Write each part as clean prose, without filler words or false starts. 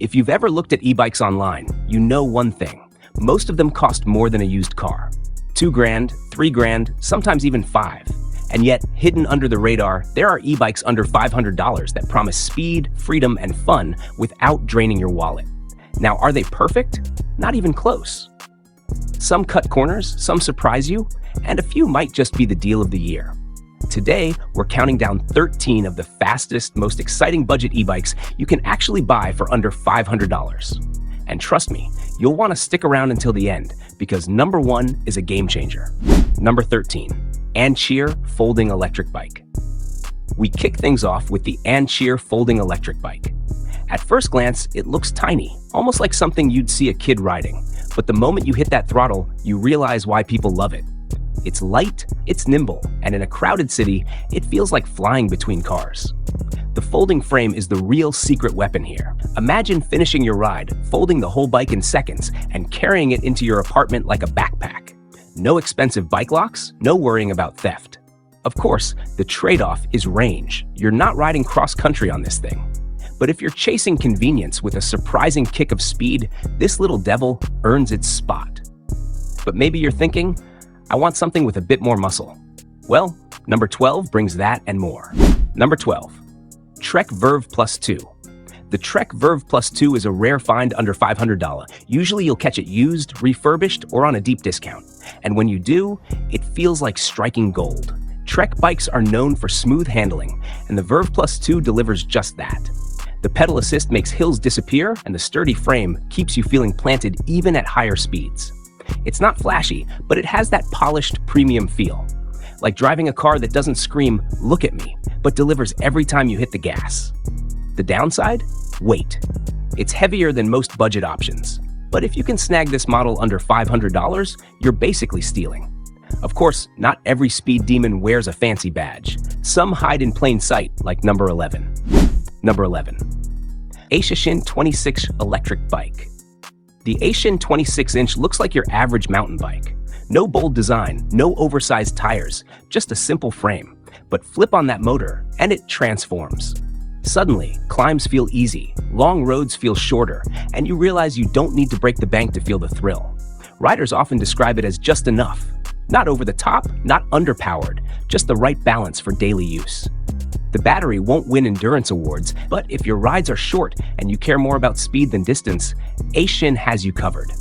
If you've ever looked at e-bikes online, you know one thing. Most of them cost more than a used car. 2 grand, 3 grand, sometimes even 5. And yet, hidden under the radar, there are e-bikes under $500 that promise speed, freedom, and fun without draining your wallet. Now, are they perfect? Not even close. Some cut corners, some surprise you, and a few might just be the deal of the year. Today, we're counting down 13 of the fastest, most exciting budget e-bikes you can actually buy for under $500. And trust me, you'll want to stick around until the end, because number 1 is a game changer. Number 13, Ancheer Folding Electric Bike. We kick things off with the Ancheer Folding Electric Bike. At first glance, it looks tiny, almost like something you'd see a kid riding. But the moment you hit that throttle, you realize why people love it. It's light, it's nimble, and in a crowded city, it feels like flying between cars. The folding frame is the real secret weapon here. Imagine finishing your ride, folding the whole bike in seconds, and carrying it into your apartment like a backpack. No expensive bike locks, no worrying about theft. Of course, the trade-off is range. You're not riding cross-country on this thing. But if you're chasing convenience with a surprising kick of speed, this little devil earns its spot. But maybe you're thinking, I want something with a bit more muscle. Well, number 12 brings that and more. Number 12, Trek Verve Plus 2. The Trek Verve Plus 2 is a rare find under $500. Usually you'll catch it used, refurbished, or on a deep discount. And when you do, it feels like striking gold. Trek bikes are known for smooth handling, and the Verve Plus 2 delivers just that. The pedal assist makes hills disappear, and the sturdy frame keeps you feeling planted even at higher speeds. It's not flashy, but it has that polished, premium feel. Like driving a car that doesn't scream, "Look at me," but delivers every time you hit the gas. The downside? Weight. It's heavier than most budget options. But if you can snag this model under $500, you're basically stealing. Of course, not every speed demon wears a fancy badge. Some hide in plain sight, like number 11. Number 11, Asashin 26 Electric Bike. The Asashin 26-inch looks like your average mountain bike. No bold design, no oversized tires, just a simple frame. But flip on that motor, and it transforms. Suddenly, climbs feel easy, long roads feel shorter, and you realize you don't need to break the bank to feel the thrill. Riders often describe it as just enough. Not over the top, not underpowered, just the right balance for daily use. The battery won't win endurance awards, but if your rides are short and you care more about speed than distance, Asashin has you covered.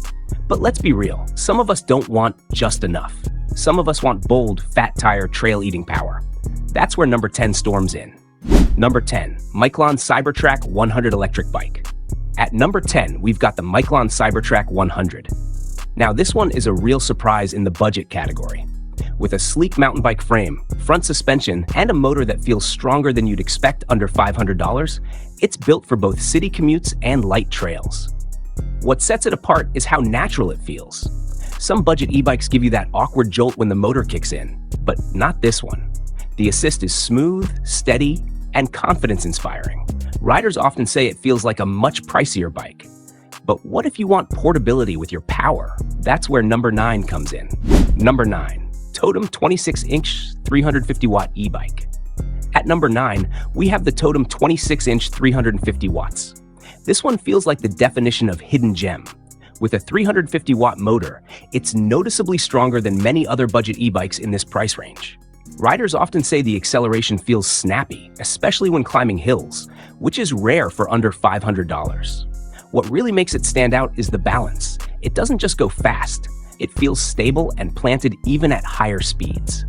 But let's be real, some of us don't want just enough. Some of us want bold, fat tire, trail-eating power. That's where number 10 storms in. Number 10, Micron Cybertr 100 Electric Bike. At number 10, we've got the Micron Cybertr 100. Now this one is a real surprise in the budget category. With a sleek mountain bike frame, front suspension, and a motor that feels stronger than you'd expect under $500, it's built for both city commutes and light trails. What sets it apart is how natural it feels. Some budget e-bikes give you that awkward jolt when the motor kicks in, but not this one. The assist is smooth, steady, and confidence-inspiring. Riders often say it feels like a much pricier bike. But what if you want portability with your power? That's where number 9 comes in. Number 9. Totem 26-inch 350-watt e-bike. At number 9, we have the Totem 26-inch 350 watts. This one feels like the definition of hidden gem. With a 350-watt motor, it's noticeably stronger than many other budget e-bikes in this price range. Riders often say the acceleration feels snappy, especially when climbing hills, which is rare for under $500. What really makes it stand out is the balance. It doesn't just go fast. It feels stable and planted even at higher speeds.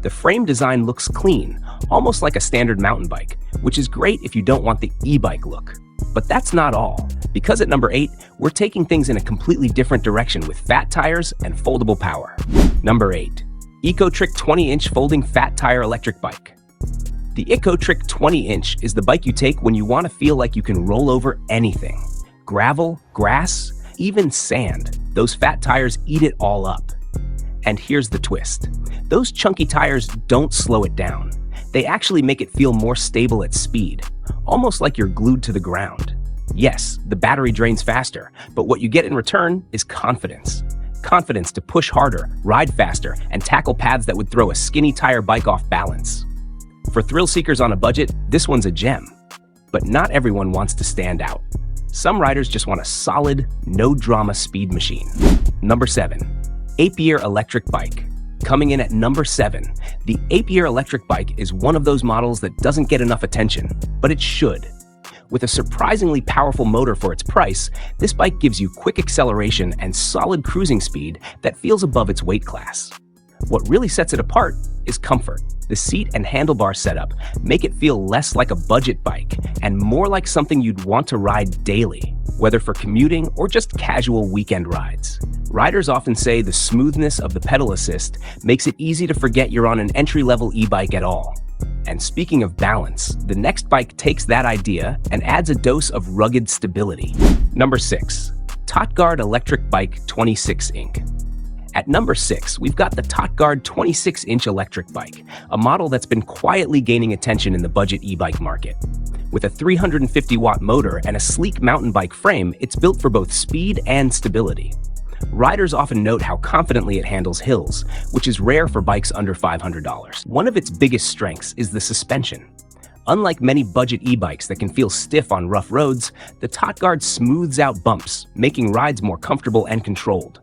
The frame design looks clean, almost like a standard mountain bike, which is great if you don't want the e-bike look. But that's not all, because at number 8, we're taking things in a completely different direction with fat tires and foldable power. Number 8, Ecotri 20-inch folding fat tire electric bike. The Ecotri 20-inch is the bike you take when you want to feel like you can roll over anything. Gravel, grass, even sand. Those fat tires eat it all up. And here's the twist. Those chunky tires don't slow it down. They actually make it feel more stable at speed, almost like you're glued to the ground. Yes, the battery drains faster, but what you get in return is confidence. Confidence to push harder, ride faster, and tackle paths that would throw a skinny tire bike off balance. For thrill seekers on a budget, this one's a gem. But not everyone wants to stand out. Some riders just want a solid, no-drama speed machine. Number 7. Ape-Year Electric Bike. Coming in at number 7, the Ape-Year Electric Bike is one of those models that doesn't get enough attention, but it should. With a surprisingly powerful motor for its price, this bike gives you quick acceleration and solid cruising speed that feels above its weight class. What really sets it apart is comfort. The seat and handlebar setup make it feel less like a budget bike and more like something you'd want to ride daily, whether for commuting or just casual weekend rides. Riders often say the smoothness of the pedal assist makes it easy to forget you're on an entry-level e-bike at all. And speaking of balance, the next bike takes that idea and adds a dose of rugged stability. Number 6. Totuard Electric Bike 26-inch. At number 6, we've got the Totuard 26-inch electric bike, a model that's been quietly gaining attention in the budget e-bike market. With a 350-watt motor and a sleek mountain bike frame, it's built for both speed and stability. Riders often note how confidently it handles hills, which is rare for bikes under $500. One of its biggest strengths is the suspension. Unlike many budget e-bikes that can feel stiff on rough roads, the Totuard smooths out bumps, making rides more comfortable and controlled.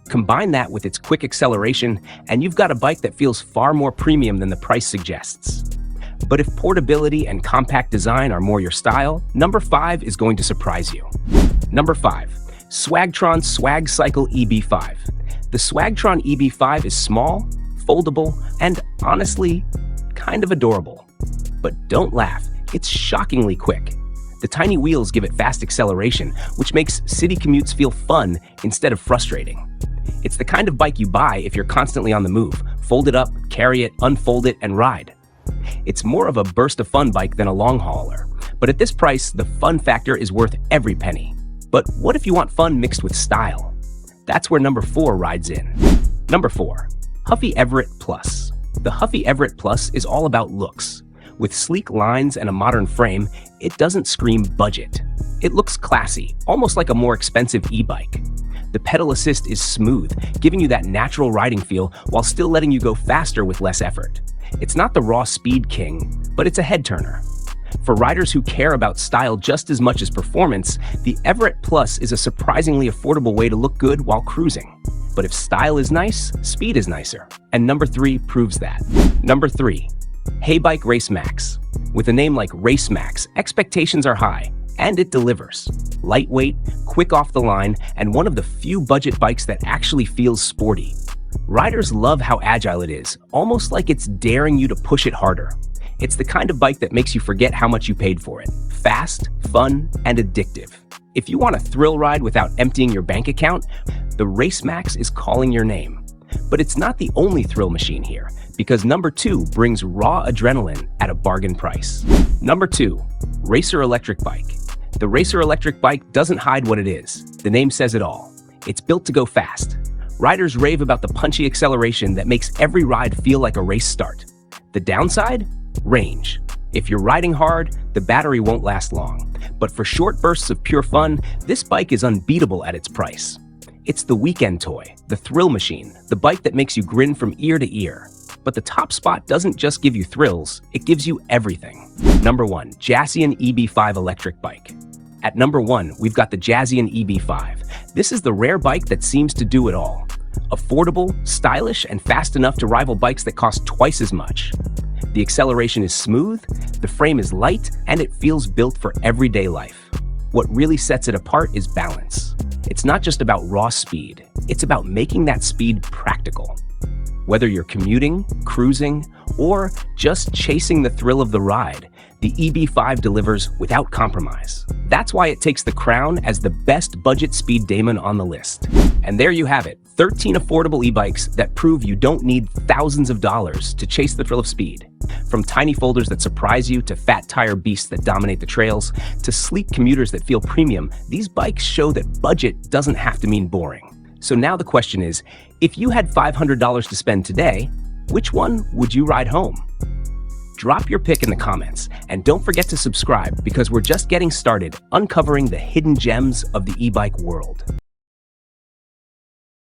Combine that with its quick acceleration, and you've got a bike that feels far more premium than the price suggests. But if portability and compact design are more your style, number 5 is going to surprise you. Number 5. Swagtron Swagcycle EB5. The Swagtron EB5 is small, foldable, and honestly, kind of adorable. But don't laugh, it's shockingly quick. The tiny wheels give it fast acceleration, which makes city commutes feel fun instead of frustrating. It's the kind of bike you buy if you're constantly on the move. Fold it up, carry it, unfold it, and ride. It's more of a burst of fun bike than a long hauler, but at this price, the fun factor is worth every penny. But what if you want fun mixed with style? That's where number 4 rides in. Number 4. Huffy Everett Plus. The Huffy Everett Plus is all about looks. With sleek lines and a modern frame, it doesn't scream budget. It looks classy, almost like a more expensive e-bike. The pedal assist is smooth, giving you that natural riding feel while still letting you go faster with less effort. It's not the raw speed king, but it's a head turner. For riders who care about style just as much as performance, the Everett Plus is a surprisingly affordable way to look good while cruising. But if style is nice, speed is nicer. And number 3 proves that. Number 3. Heyike Race Max. With a name like Race Max, expectations are high, and it delivers. Lightweight, quick off the line, and one of the few budget bikes that actually feels sporty. Riders love how agile it is, almost like it's daring you to push it harder. It's the kind of bike that makes you forget how much you paid for it. Fast, fun, and addictive. If you want a thrill ride without emptying your bank account, the Race Max is calling your name. But it's not the only thrill machine here, because number 2 brings raw adrenaline at a bargain price. Number 2. Racer Electric Bike. The Racer Electric Bike doesn't hide what it is. The name says it all. It's built to go fast. Riders rave about the punchy acceleration that makes every ride feel like a race start. The downside? Range. If you're riding hard, the battery won't last long. But for short bursts of pure fun, this bike is unbeatable at its price. It's the weekend toy, the thrill machine, the bike that makes you grin from ear to ear. But the top spot doesn't just give you thrills, it gives you everything. Number 1. Jassian EB5 Electric Bike. At number 1, we've got the Jassian EB5. This is the rare bike that seems to do it all. Affordable, stylish, and fast enough to rival bikes that cost twice as much. The acceleration is smooth, the frame is light, and it feels built for everyday life. What really sets it apart is balance. It's not just about raw speed, it's about making that speed practical. Whether you're commuting, cruising, or just chasing the thrill of the ride, the EB5 delivers without compromise. That's why it takes the crown as the best budget speed daemon on the list. And there you have it, 13 affordable e-bikes that prove you don't need thousands of dollars to chase the thrill of speed. From tiny folders that surprise you, to fat tire beasts that dominate the trails, to sleek commuters that feel premium, these bikes show that budget doesn't have to mean boring. So now the question is, if you had $500 to spend today, which one would you ride home? Drop your pick in the comments, and don't forget to subscribe because we're just getting started uncovering the hidden gems of the e-bike world.